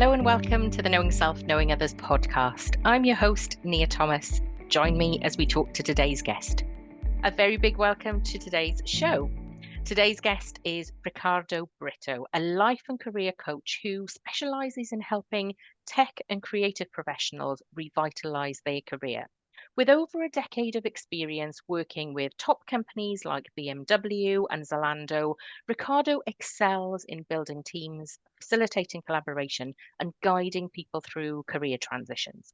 Hello and welcome to the Knowing Self, Knowing Others podcast. I'm your host, Nia Thomas. Join me as we talk to today's guest. A very big welcome to today's show. Today's guest is Ricardo Brito, a life and career coach who specializes in helping tech and creative professionals revitalize their career. With over a decade of experience working with top companies like BMW and Zalando, Ricardo excels in building teams, facilitating collaboration, and guiding people through career transitions.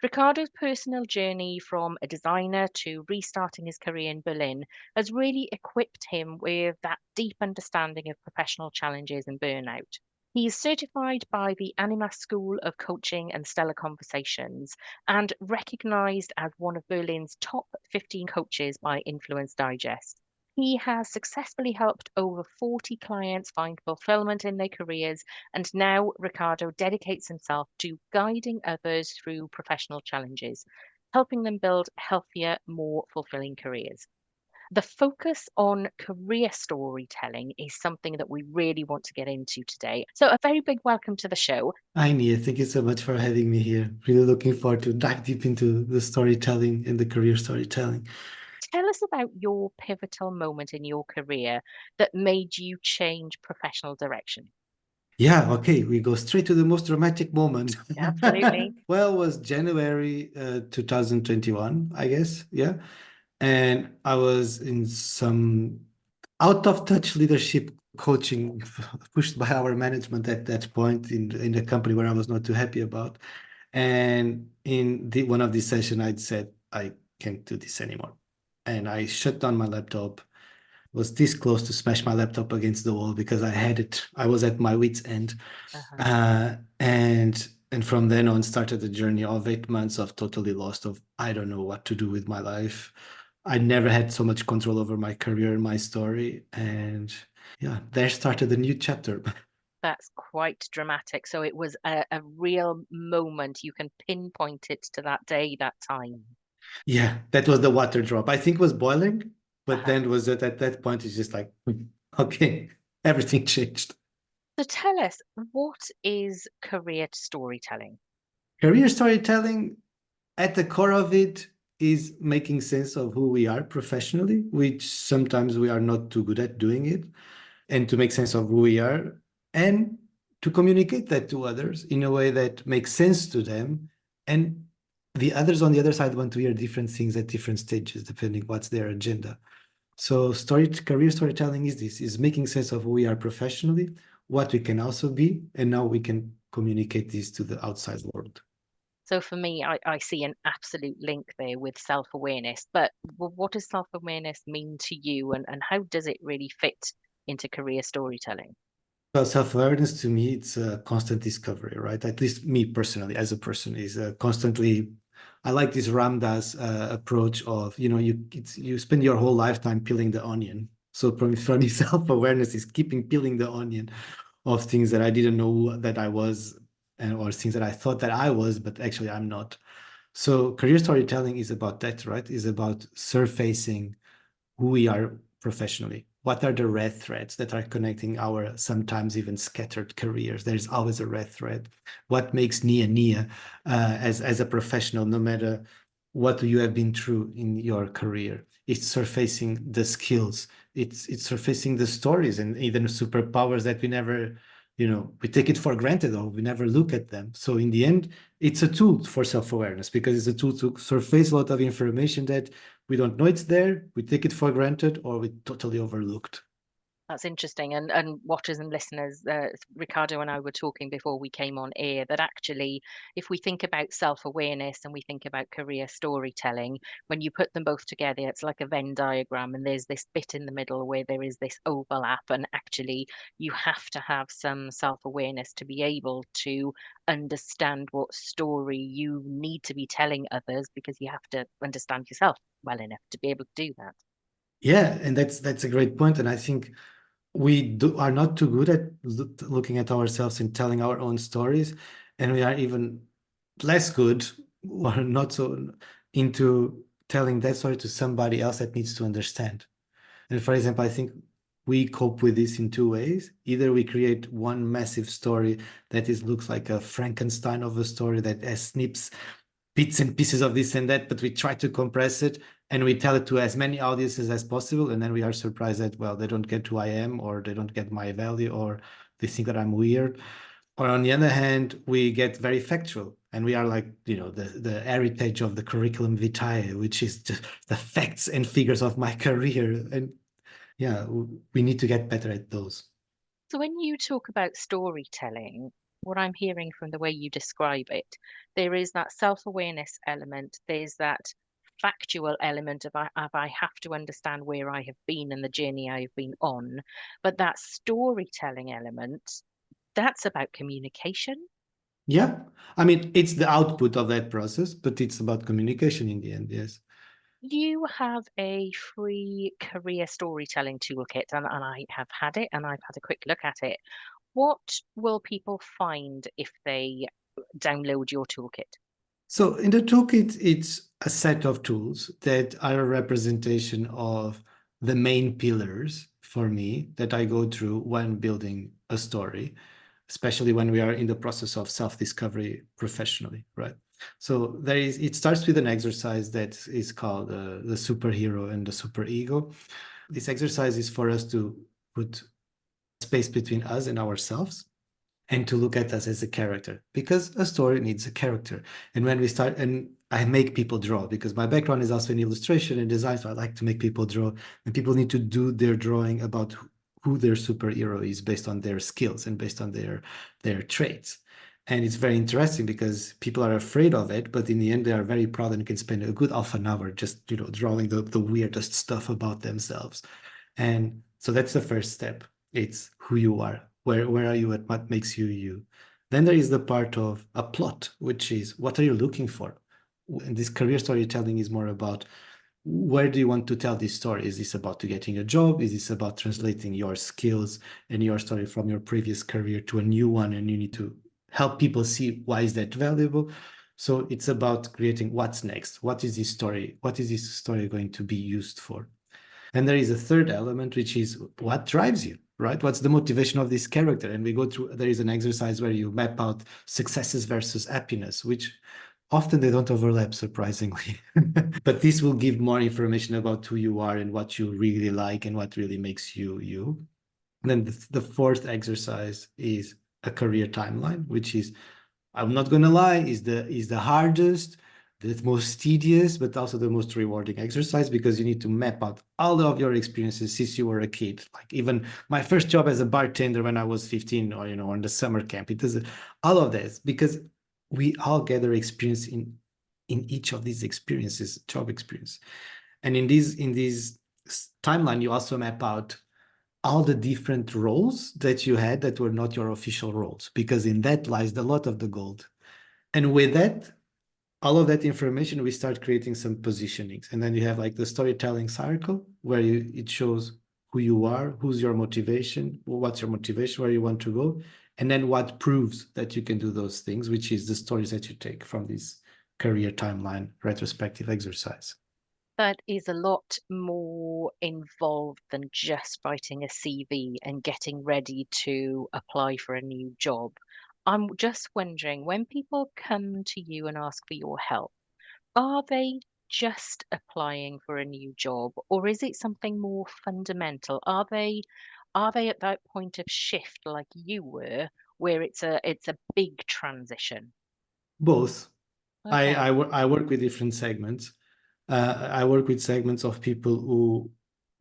Ricardo's personal journey from a designer to restarting his career in Berlin has really equipped him with that deep understanding of professional challenges and burnout. He is certified by the Anima School of Coaching and Stellar Conversations and recognized as one of Berlin's top 15 coaches by Influence Digest. He has successfully helped over 40 clients find fulfillment in their careers, and now Ricardo dedicates himself to guiding others through professional challenges, helping them build healthier, more fulfilling careers. The focus on career storytelling is something that we really want to get into today. So, a very big welcome to the show. Hi, Nia. Thank you so much for having me here. Really looking forward to dive deep into the storytelling and the career storytelling. Tell us about your pivotal moment in your career that made you change professional direction. Yeah, okay, we go straight to the most dramatic moment. Absolutely. Well, it was January 2021, I guess. Yeah. And I was in some out of touch leadership coaching pushed by our management at that point in the company where I was not too happy about. And in one of these sessions, I'd said, I can't do this anymore. And I shut down my laptop, was this close to smash my laptop against the wall because I was at my wit's end. Uh-huh. And from then on started a journey of 8 months of totally lost of I don't know what to do with my life. I never had so much control over my career and my story. And yeah, there started a new chapter. That's quite dramatic. So it was a real moment. You can pinpoint it to that day, that time. Yeah, that was the water drop. I think it was boiling, but Uh-huh. then was at that point it's just like, okay, everything changed. So tell us, what is career storytelling? Career storytelling at the core of it is making sense of who we are professionally, which sometimes we are not too good at doing it, and to make sense of who we are and to communicate that to others in a way that makes sense to them. And the others on the other side want to hear different things at different stages, depending what's their agenda. So career storytelling is this, is making sense of who we are professionally, what we can also be, and now we can communicate this to the outside world. So for me, I see an absolute link there with self-awareness. But what does self-awareness mean to you, and how does it really fit into career storytelling? Well, self-awareness to me, it's a constant discovery, right? At least me personally, as a person, is constantly. I like this Ramdas approach of, you spend your whole lifetime peeling the onion. So for me, self-awareness is keeping peeling the onion of things that I didn't know that I was, or things that I thought that I was, but actually I'm not. So career storytelling is about that, right? Is about surfacing who we are professionally. What are the red threads that are connecting our sometimes even scattered careers? There's always a red thread. What makes Nia as a professional, no matter what you have been through in your career? It's surfacing the skills. It's surfacing the stories and even superpowers that we never, we take it for granted or we never look at them. So in the end, it's a tool for self-awareness because it's a tool to surface a lot of information that we don't know it's there, we take it for granted, or we totally overlooked. That's interesting. And watchers and listeners, Ricardo and I were talking before we came on air that actually, if we think about self-awareness and we think about career storytelling, when you put them both together, it's like a Venn diagram, and there's this bit in the middle where there is this overlap, and actually you have to have some self-awareness to be able to understand what story you need to be telling others, because you have to understand yourself well enough to be able to do that. Yeah, and that's a great point. And I think are not too good at looking at ourselves and telling our own stories, and we are even less good or not so into telling that story to somebody else that needs to understand. And for example, I think we cope with this in two ways. Either we create one massive story that looks like a Frankenstein of a story that has snips, bits and pieces of this and that, but we try to compress it and we tell it to as many audiences as possible. And then we are surprised that, well, they don't get who I am, or they don't get my value, or they think that I'm weird. Or on the other hand, we get very factual and we are like, the heritage of the curriculum vitae, which is just the facts and figures of my career. And yeah, we need to get better at those. So when you talk about storytelling, what I'm hearing from the way you describe it, there is that self-awareness element, there's that factual element of I have to understand where I have been and the journey I've been on, but that storytelling element, that's about communication. Yeah. I mean, it's the output of that process, but it's about communication in the end. Yes. You have a free career storytelling toolkit, and I have had it and I've had a quick look at it. What will people find if they download your toolkit? So in the toolkit, it's a set of tools that are a representation of the main pillars for me that I go through when building a story, especially when we are in the process of self-discovery professionally, right? So it starts with an exercise that is called the superhero and the superego. This exercise is for us to put space between us and ourselves and to look at us as a character, because a story needs a character. And when we start, and I make people draw because my background is also in illustration and design, so I like to make people draw, and people need to do their drawing about who their superhero is based on their skills and based on their traits. And it's very interesting because people are afraid of it, but in the end they are very proud and can spend a good half an hour just drawing the weirdest stuff about themselves. And so that's the first step. It's who you are. Where are you at? What makes you you? Then there is the part of a plot, which is what are you looking for? And this career storytelling is more about where do you want to tell this story? Is this about to getting a job? Is this about translating your skills and your story from your previous career to a new one? And you need to help people see why is that valuable. So it's about creating what's next. What is this story? What is this story going to be used for? And there is a third element, which is what drives you, right? What's the motivation of this character? And we go through, there is an exercise where you map out successes versus happiness, which often they don't overlap, surprisingly. But this will give more information about who you are and what you really like and what really makes you you. And then the fourth exercise is a career timeline, which is, I'm not going to lie, is the hardest, the most tedious, but also the most rewarding exercise, because you need to map out all of your experiences since you were a kid. Like even my first job as a bartender when I was 15, or on the summer camp, it does all of this, because we all gather experience in each of these experiences, job experience. And in this timeline, you also map out all the different roles that you had that were not your official roles, because in that lies a lot of the gold. And with that, all of that information, we start creating some positionings. And then you have like the storytelling circle where it shows who you are, who's your motivation, what's your motivation, where you want to go, and then what proves that you can do those things, which is the stories that you take from this career timeline retrospective exercise. That is a lot more involved than just writing a CV and getting ready to apply for a new job. I'm just wondering, when people come to you and ask for your help, are they just applying for a new job, or is it something more fundamental? Are they at that point of shift like you were, where it's a big transition? Both. Okay. I work with different segments. I work with segments of people who,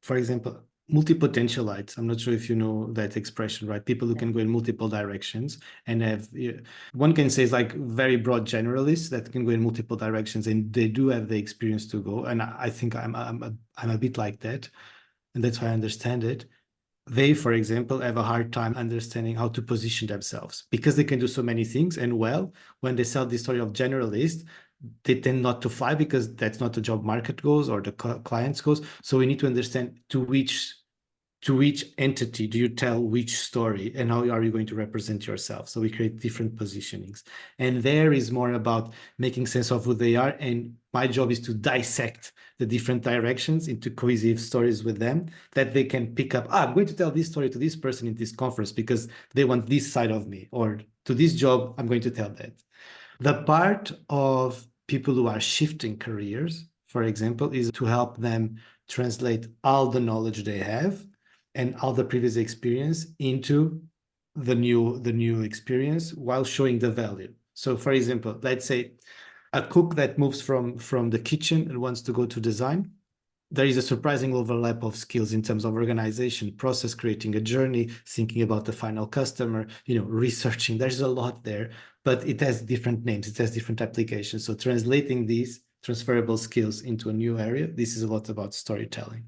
for example, multi-potentialites. I'm not sure if you know that expression, right? People who No. can go in multiple directions and have, one can say it's like very broad generalists that can go in multiple directions, and they do have the experience to go. And I think I'm a bit like that, and that's why I understand it. They, for example, have a hard time understanding how to position themselves because they can do so many things. And well, when they sell the story of generalist, they tend not to fly because that's not the job market goes or the clients goes. So we need to understand to which to which entity do you tell which story, and how are you going to represent yourself? So we create different positionings. And there is more about making sense of who they are. And my job is to dissect the different directions into cohesive stories with them that they can pick up. I'm going to tell this story to this person in this conference because they want this side of me, or to this job, I'm going to tell that. The part of people who are shifting careers, for example, is to help them translate all the knowledge they have and all the previous experience into the new experience while showing the value. So for example, let's say a cook that moves from the kitchen and wants to go to design. There is a surprising overlap of skills in terms of organization, process, creating a journey, thinking about the final customer, researching. There's a lot there, but it has different names, it has different applications. So translating these transferable skills into a new area, this is a lot about storytelling.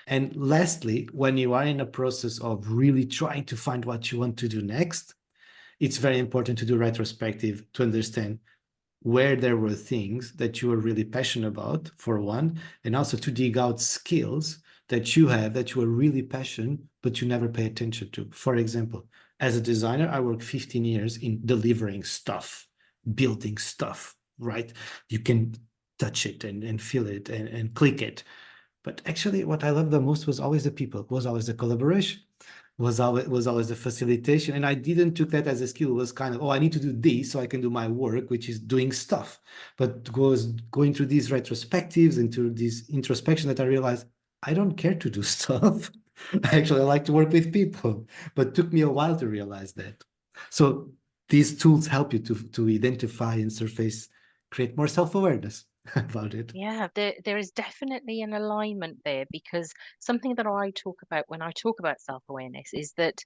And lastly, when you are in a process of really trying to find what you want to do next, it's very important to do retrospective to understand where there were things that you were really passionate about, for one, and also to dig out skills that you have that you are really passionate, but you never pay attention to. For example, as a designer, I worked 15 years in delivering stuff, building stuff, right? You can touch it and feel it and click it. But actually, what I loved the most was always the people, was always the collaboration, was always the facilitation. And I didn't took that as a skill. It was kind of, oh, I need to do this so I can do my work, which is doing stuff. But was going through these retrospectives and through this introspection that I realized I don't care to do stuff. Actually, I like to work with people, but it took me a while to realize that. So these tools help you to identify and surface, create more self-awareness about it. Yeah, there is definitely an alignment there, because something that I talk about when I talk about self-awareness is that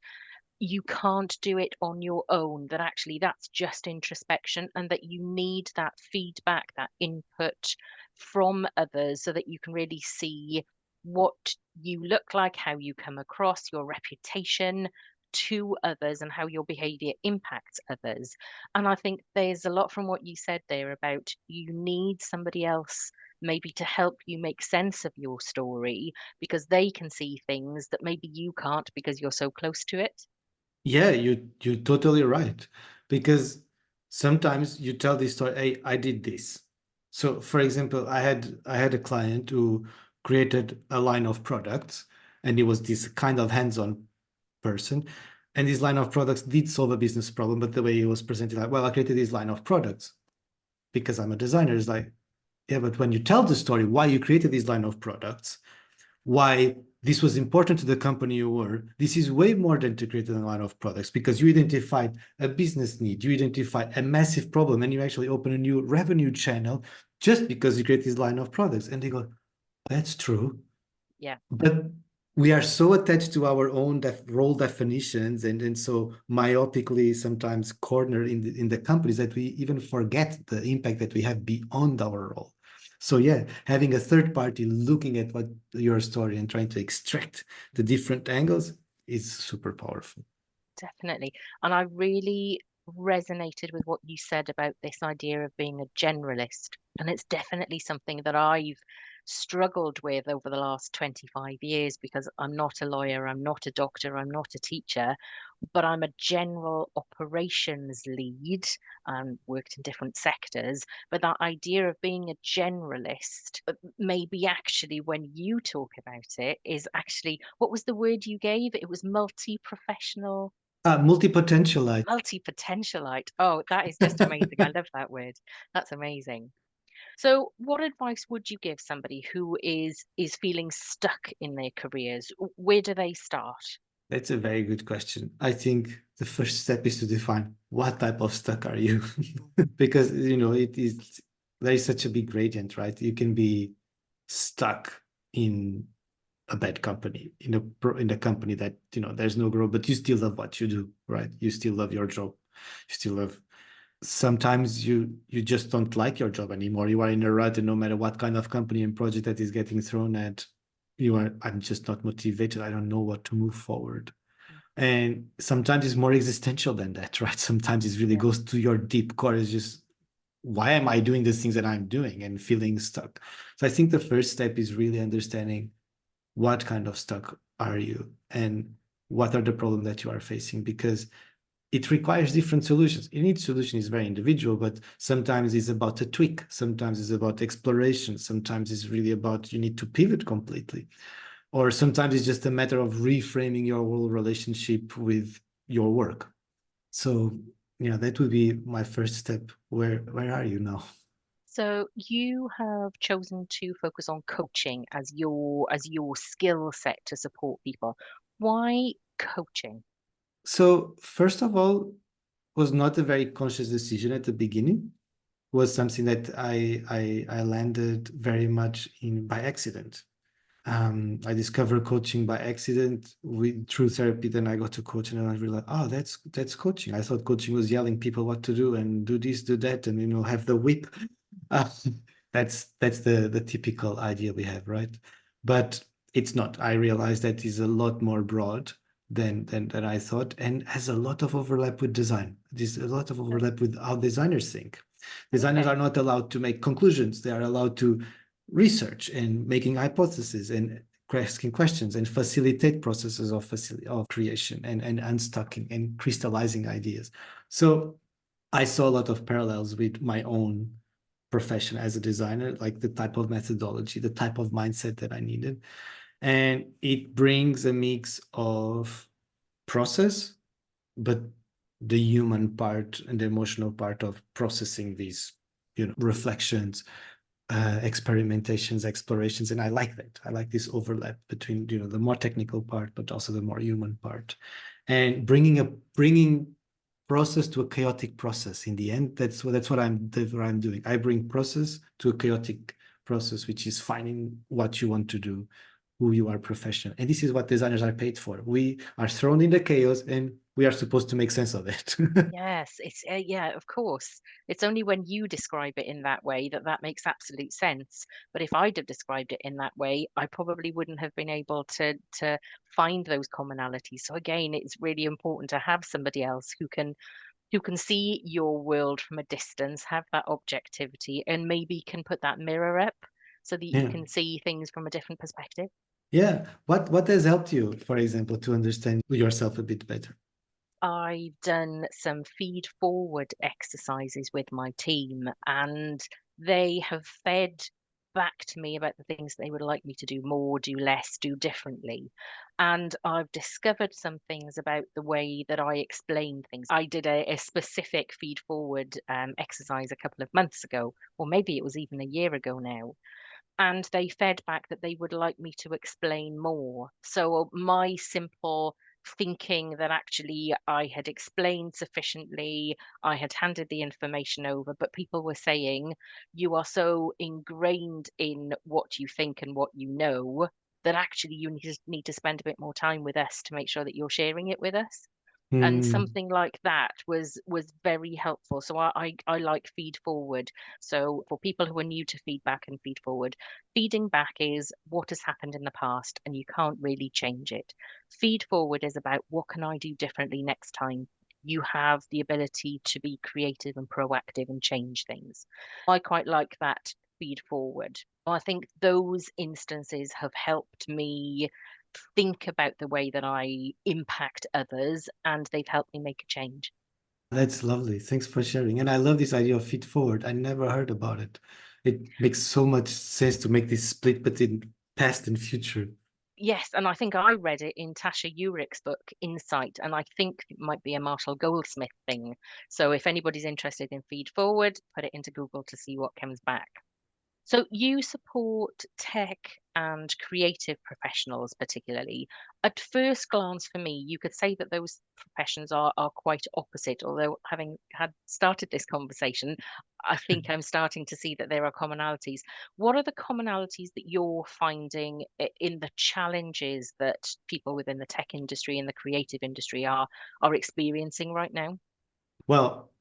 you can't do it on your own, that actually that's just introspection, and that you need that feedback, that input from others so that you can really see what you look like, how you come across, your reputation to others, and how your behavior impacts others. And I think there's a lot from what you said there about you need somebody else maybe to help you make sense of your story, because they can see things that maybe you can't because you're so close to it. Yeah, you're totally right. Because sometimes you tell this story, hey, I did this. So for example, I had a client who created a line of products, and he was this kind of hands-on person. And this line of products did solve a business problem, but the way he was presented, like, well, I created this line of products because I'm a designer. It's like, yeah, but when you tell the story why you created this line of products, why this was important to the company you were, this is way more than to create a line of products, because you identified a business need, you identified a massive problem, and you actually open a new revenue channel just because you create this line of products. And they go, that's true. Yeah. But we are so attached to our own role definitions, and so myopically sometimes corner in the companies, that we even forget the impact that we have beyond our role. So yeah, having a third party looking at what your story and trying to extract the different angles is super powerful. Definitely. And I really resonated with what you said about this idea of being a generalist. And it's definitely something that I've struggled with over the last 25 years, because I'm not a lawyer, I'm not a doctor, I'm not a teacher, but I'm a general operations lead and worked in different sectors. But that idea of being a generalist, maybe actually when you talk about it, is actually, what was the word you gave? It was multi-professional. Multi-potentialite. Multi-potentialite. Oh, that is just amazing. I love that word. That's amazing. So, what advice would you give somebody who is feeling stuck in their careers? Where do they start? That's a very good question. I think the first step is to define what type of stuck are you? Because it is, there is such a big gradient, right? You can be stuck in a bad company, in a company that there's no growth, but you still love what you do, right? You still love your job. You still love. Sometimes you just don't like your job anymore. You are in a rut, and no matter what kind of company and project that is getting thrown at you, I'm just not motivated. I don't know what to move forward. And sometimes it's more existential than that, right? Sometimes it really Yeah. goes to your deep core. It's just, why am I doing the things that I'm doing, and feeling stuck? So I think the first step is really understanding what kind of stuck are you and what are the problems that you are facing, because it requires different solutions. And each solution is very individual, but sometimes it's about a tweak, sometimes it's about exploration, sometimes it's really about you need to pivot completely, or sometimes it's just a matter of reframing your whole relationship with your work. So yeah, that would be my first step. Where are you now? So you have chosen to focus on coaching as your skill set to support people. Why coaching? So first of all, was not a very conscious decision at the beginning. Was something that I landed very much in by accident. I discovered coaching by accident through therapy. Then I got to coaching, and I realized, oh, that's coaching. I thought coaching was yelling people what to do and do this, do that, and have the whip. Uh, that's the typical idea we have, right? But it's not. I realized that is a lot more broad than I thought, and has a lot of overlap with design. There's a lot of overlap with how designers think. Designers Okay. are not allowed to make conclusions. They are allowed to research and making hypotheses and asking questions and facilitate processes of creation and unstucking and crystallizing ideas. So I saw a lot of parallels with my own profession as a designer, like the type of methodology, the type of mindset that I needed. And it brings a mix of process, but the human part and the emotional part of processing these, reflections, experimentations, explorations, and I like that. I like this overlap between the more technical part, but also the more human part, and bringing process to a chaotic process. In the end, that's what I'm doing. I bring process to a chaotic process, which is finding what you want to do, who you are professional, and this is what designers are paid for. We are thrown in the chaos, and we are supposed to make sense of it. Yes, it's yeah, of course. It's only when you describe it in that way that that makes absolute sense. But if I'd have described it in that way, I probably wouldn't have been able to find those commonalities. So again, it's really important to have somebody else who can see your world from a distance, have that objectivity, and maybe can put that mirror up so that you Yeah. can see things from a different perspective. Yeah. What has helped you, for example, to understand yourself a bit better? I've done some feed forward exercises with my team, and they have fed back to me about the things they would like me to do more, do less, do differently. And I've discovered some things about the way that I explain things. I did a specific feed forward exercise a couple of months ago, or maybe it was even a year ago now, and they fed back that they would like me to explain more. So my simple thinking that actually I had explained sufficiently, I had handed the information over, but people were saying, you are so ingrained in what you think and what you know that actually you need to spend a bit more time with us to make sure that you're sharing it with us. And Hmm. something like that was very helpful. So I like feed forward. So for people who are new to feedback and feed forward, feeding back is what has happened in the past and you can't really change it. Feed forward is about what can I do differently next time. You have the ability to be creative and proactive and change things. I quite like that feed forward. I think those instances have helped me think about the way that I impact others, and they've helped me make a change. That's lovely. Thanks for sharing. And I love this idea of feed forward. I never heard about it. It makes so much sense to make this split between past and future. Yes, and I think I read it in Tasha Eurich's book, Insight, and I think it might be a Marshall Goldsmith thing. So if anybody's interested in feed forward, put it into Google to see what comes back. So you support tech and creative professionals particularly. At first glance, for me, you could say that those professions are quite opposite, although having had started this conversation, I think I'm starting to see that there are commonalities. What are the commonalities that you're finding in the challenges that people within the tech industry and the creative industry are experiencing right now? Well,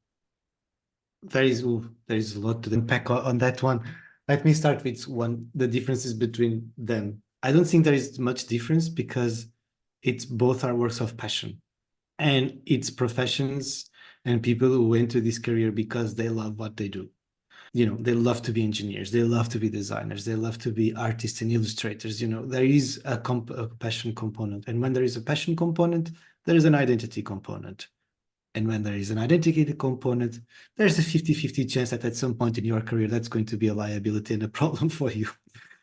there is a lot to unpack on that one. Let me start with the differences between them. I don't think there is much difference because it's both are works of passion, and it's professions and people who enter this career because they love what they do. they love to be engineers, they love to be designers, they love to be artists and illustrators. There is a passion component. And when there is a passion component, there is an identity component. And when there is an identity component, there's a 50-50 chance that at some point in your career, that's going to be a liability and a problem for you.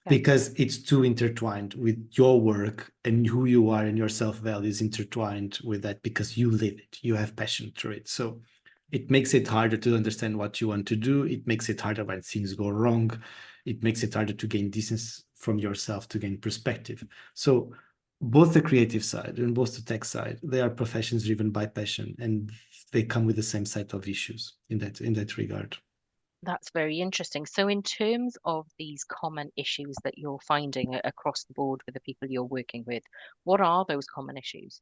Okay. Because it's too intertwined with your work, and who you are and your self-value is intertwined with that because you live it, you have passion through it. So it makes it harder to understand what you want to do. It makes it harder when things go wrong. It makes it harder to gain distance from yourself, to gain perspective. So both the creative side and both the tech side, they are professions driven by passion, and they come with the same set of issues in that regard. That's very interesting. So, in terms of these common issues that you're finding across the board with the people you're working with, what are those common issues?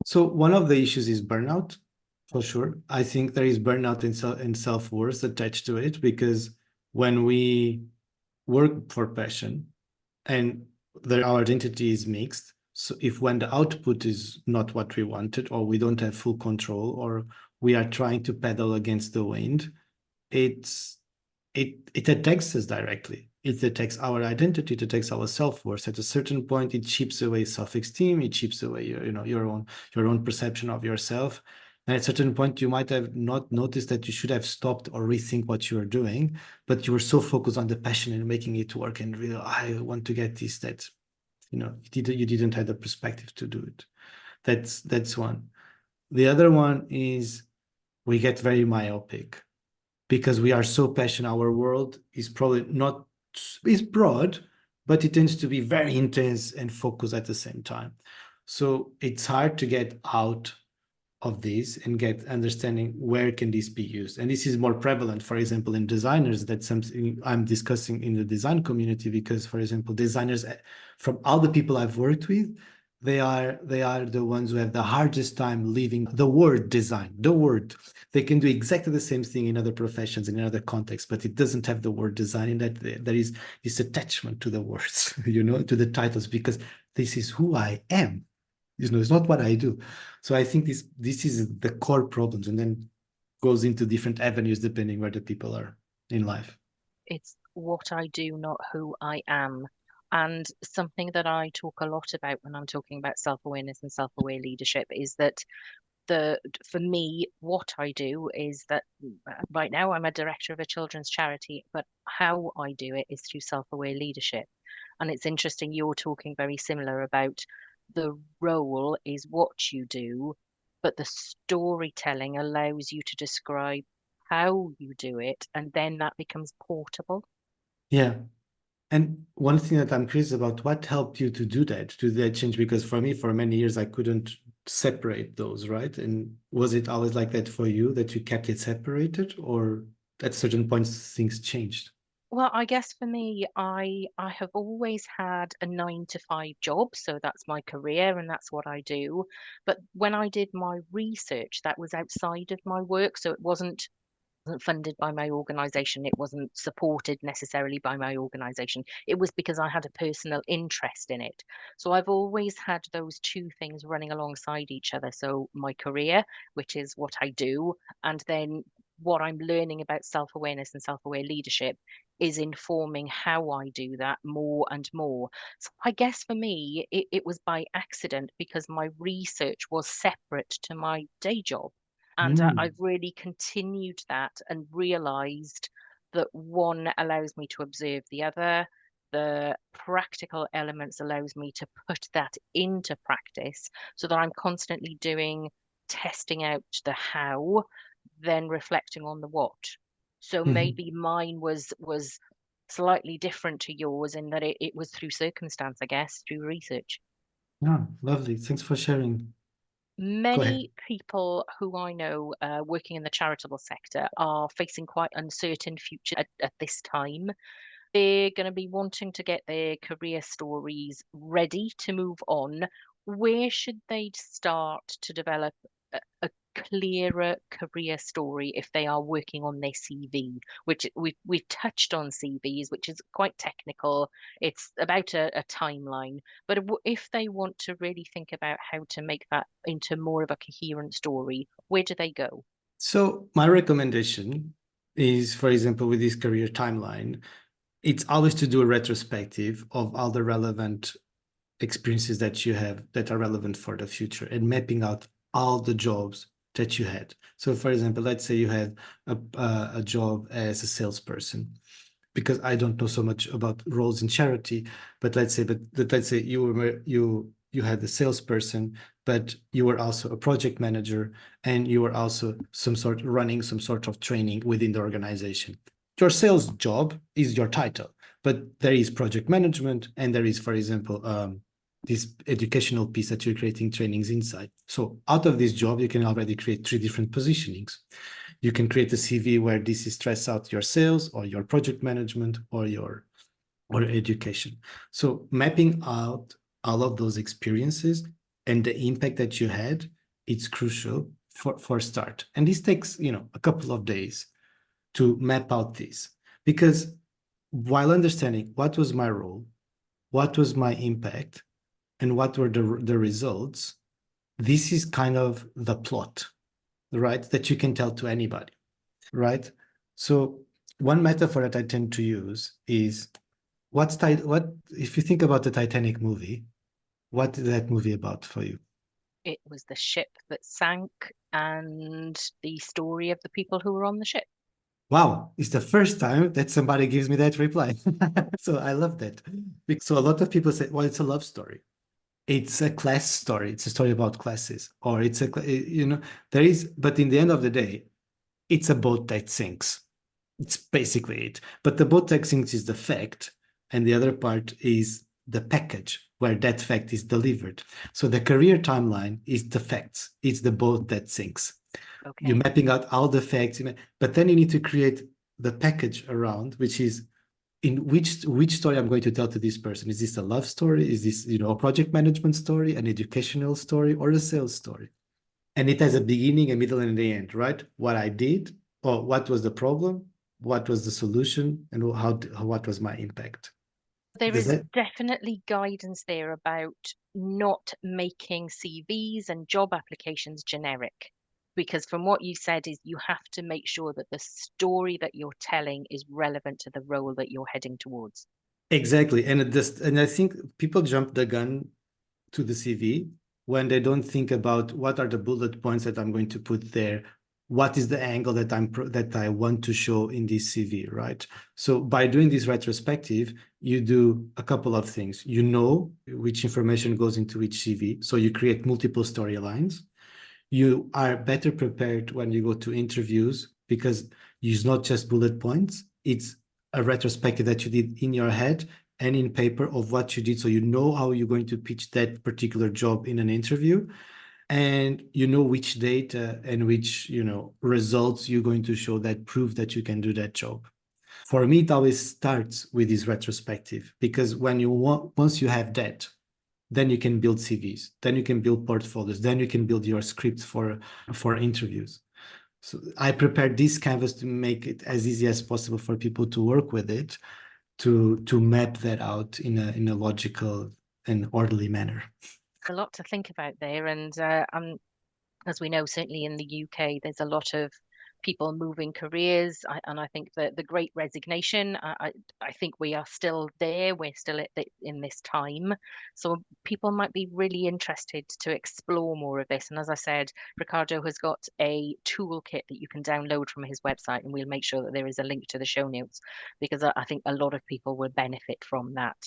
So one of the issues is burnout, for sure. I think there is burnout and self-worth attached to it, because when we work for passion and our identity is mixed, so if when the output is not what we wanted, or we don't have full control, or we are trying to pedal against the wind, it's it attacks us directly. It attacks our identity, it attacks our self-worth. At a certain point, it chips away self-esteem, it chips away your own perception of yourself. And at a certain point, you might have not noticed that you should have stopped or rethink what you are doing, but you were so focused on the passion and making it work and really, I want to get this, that you didn't have the perspective to do it. That's one. The other one is we get very myopic because we are so passionate. Our world is probably not, is broad, but it tends to be very intense and focused at the same time. So it's hard to get out of this and get understanding where can this be used. And this is more prevalent, for example, in designers. That's something I'm discussing in the design community, because, for example, designers, from all the people I've worked with, they are the ones who have the hardest time leaving the word design, the word. They can do exactly the same thing in other professions and in other contexts, but it doesn't have the word design in that. There is this attachment to the words, to the titles, because this is who I am. It's not what I do. So I think this is the core problems, and then goes into different avenues depending where the people are in life. It's what I do, not who I am. And something that I talk a lot about when I'm talking about self-awareness and self-aware leadership is that for me, what I do is that right now I'm a director of a children's charity, but how I do it is through self-aware leadership. And it's interesting, you're talking very similar about the role is what you do, but the storytelling allows you to describe how you do it, and then that becomes portable. Yeah. And one thing that I'm curious about, what helped you to that change? Because for me, for many years, I couldn't separate those, right? And was it always like that for you, that you kept it separated, or at certain points things changed? Well, I guess for me, I have always had a 9 to 5 job, so that's my career and that's what I do. But when I did my research, that was outside of my work, so it wasn't funded by my organization. It wasn't supported necessarily by my organization. It was because I had a personal interest in it. So I've always had those two things running alongside each other. So my career, which is what I do, and then what I'm learning about self-awareness and self-aware leadership is informing how I do that more and more. So I guess for me, it was by accident because my research was separate to my day job. And Mm. I've really continued that and realized that one allows me to observe the other. The practical elements allows me to put that into practice so that I'm constantly doing testing out the how, then reflecting on the what. So Mhm. maybe mine was slightly different to yours in that it was through circumstance, I guess, through research. Ah, lovely. Thanks for sharing. Go ahead. Many people who I know working in the charitable sector are facing quite uncertain future at this time. They're going to be wanting to get their career stories ready to move on. Where should they start to develop a clearer career story if they are working on their CV, which we've touched on CVs, which is quite technical. It's about a timeline, but if they want to really think about how to make that into more of a coherent story, where do they go? So my recommendation, is, for example, with this career timeline, it's always to do a retrospective of all the relevant experiences that you have that are relevant for the future and mapping out all the jobs that you had. So, for example, let's say you had a job as a salesperson, because I don't know so much about roles in charity, but let's say you had a salesperson, but you were also a project manager, and you were also running some sort of training within the organization. Your sales job is your title, but there is project management, and there is, for example, this educational piece that you're creating trainings inside. So out of this job, you can already create 3 different positionings. You can create a CV where this is stress out your sales or your project management or education. So mapping out all of those experiences and the impact that you had, it's crucial for start. And this takes, a couple of days to map out this, because while understanding what was my role, what was my impact, and what were the results, this is kind of the plot, right, that you can tell to anybody, right? So one metaphor that I tend to use is what if you think about the Titanic movie, what is that movie about for you? It was the ship that sank and the story of the people who were on the ship. Wow, it's the first time that somebody gives me that reply. So I love that. So a lot of people say, well, it's a love story. It's a class story. It's a story about classes, or there is, but in the end of the day, it's a boat that sinks. It's basically it. But the boat that sinks is the fact, and the other part is the package where that fact is delivered. So the career timeline is the facts. It's the boat that sinks. You're Okay. mapping out all the facts, but then you need to create the package around, which is in which story I'm going to tell to this person. Is this a love story? Is this, a project management story, an educational story, or a sales story? And it has a beginning, a middle, and the end, right? What I did, or what was the problem, what was the solution, and what was my impact. There Does is that definitely guidance there about not making CVs and job applications generic. Because from what you said is you have to make sure that the story that you're telling is relevant to the role that you're heading towards. exactly? And I think people jump the gun to the CV when they don't think about what are the bullet points that I'm going to put there. What is the angle that I want to show in this CV, right? So by doing this retrospective, you do a couple of things. You know which information goes into each CV, so you create multiple storylines. You are better prepared when you go to interviews because it's not just bullet points, it's a retrospective that you did in your head and in paper of what you did. So you know how you're going to pitch that particular job in an interview, and you know which data and which, results you're going to show that prove that you can do that job. For me, it always starts with this retrospective, because once you have that, then you can build CVs, then you can build portfolios, then you can build your scripts for interviews. So I prepared this canvas to make it as easy as possible for people to work with it, to map that out in a logical and orderly manner. A lot to think about there, and as we know, certainly in the UK, there's a lot of people moving careers, and I think that the Great Resignation, I think we are still there. We're still in this time, so people might be really interested to explore more of this. And as I said, Ricardo has got a toolkit that you can download from his website, and we'll make sure that there is a link to the show notes because I think a lot of people will benefit from that.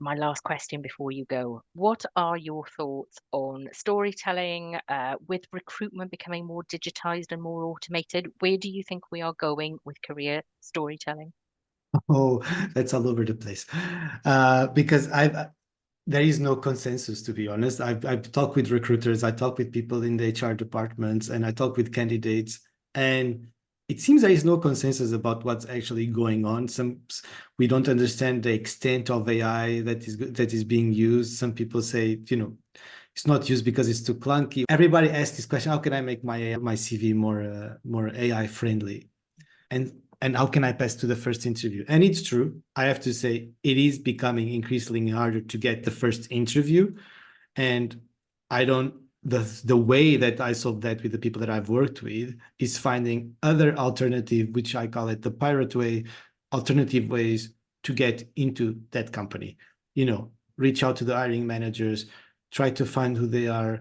My last question before you go. What are your thoughts on storytelling with recruitment becoming more digitized and more automated? Where do you think we are going with career storytelling? Oh, that's all over the place. Because there is no consensus, to be honest. I've talked with recruiters, I talk with people in the HR departments, and I talk with candidates, and it seems there is no consensus about what's actually going on. We don't understand the extent of AI that is being used. Some people say, it's not used because it's too clunky. Everybody asks this question: how can I make my CV more AI friendly? And how can I pass to the first interview? And it's true. I have to say it is becoming increasingly harder to get the first interview. And I don't the way that I solve that with the people that I've worked with is finding other alternative, which I call it the pirate way, alternative ways to get into that company. Reach out to the hiring managers, try to find who they are,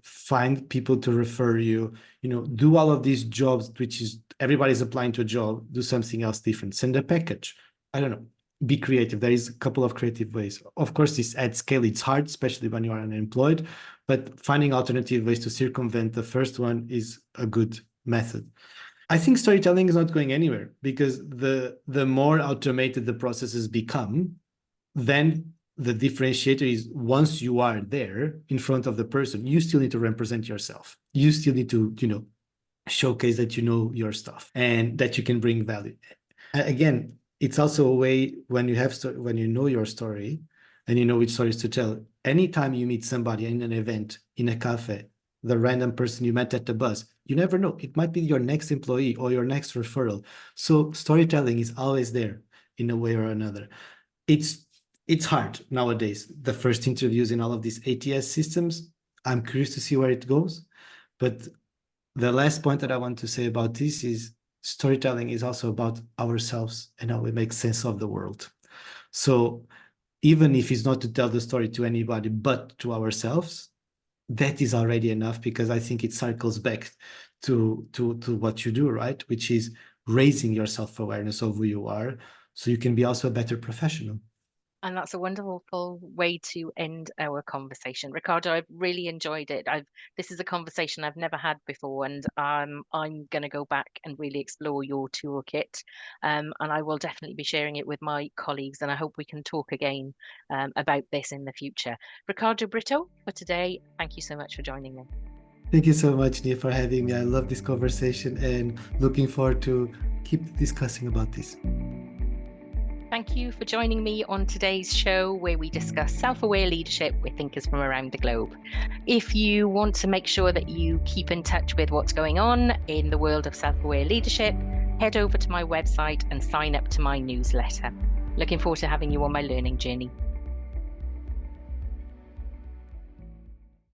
find people to refer you, do all of these jobs, which is everybody's applying to a job, do something else different, send a package. I don't know. Be creative. There is a couple of creative ways. Of course, this at scale, it's hard, especially when you are unemployed, but finding alternative ways to circumvent the first one is a good method. I think storytelling is not going anywhere because the more automated the processes become, then the differentiator is once you are there in front of the person, you still need to represent yourself. You still need to, showcase that you know your stuff and that you can bring value. Again, it's also a way when you know your story and you know which stories to tell. Anytime you meet somebody in an event, in a cafe, the random person you met at the bus, you never know. It might be your next employee or your next referral. So storytelling is always there in a way or another. It's hard nowadays. The first interviews in all of these ATS systems, I'm curious to see where it goes. But the last point that I want to say about this is storytelling is also about ourselves and how we make sense of the world. So even if it's not to tell the story to anybody but to ourselves, that is already enough, because I think it circles back to what you do, right? Which is raising your self-awareness of who you are so you can be also a better professional. And that's a wonderful way to end our conversation. Ricardo, I've really enjoyed it. This is a conversation I've never had before, and I'm going to go back and really explore your toolkit. And I will definitely be sharing it with my colleagues, and I hope we can talk again about this in the future. Ricardo Brito, for today, thank you so much for joining me. Thank you so much, Nia, for having me. I love this conversation and looking forward to keep discussing about this. Thank you for joining me on today's show, where we discuss self-aware leadership with thinkers from around the globe. If you want to make sure that you keep in touch with what's going on in the world of self-aware leadership, head over to my website and sign up to my newsletter. Looking forward to having you on my learning journey.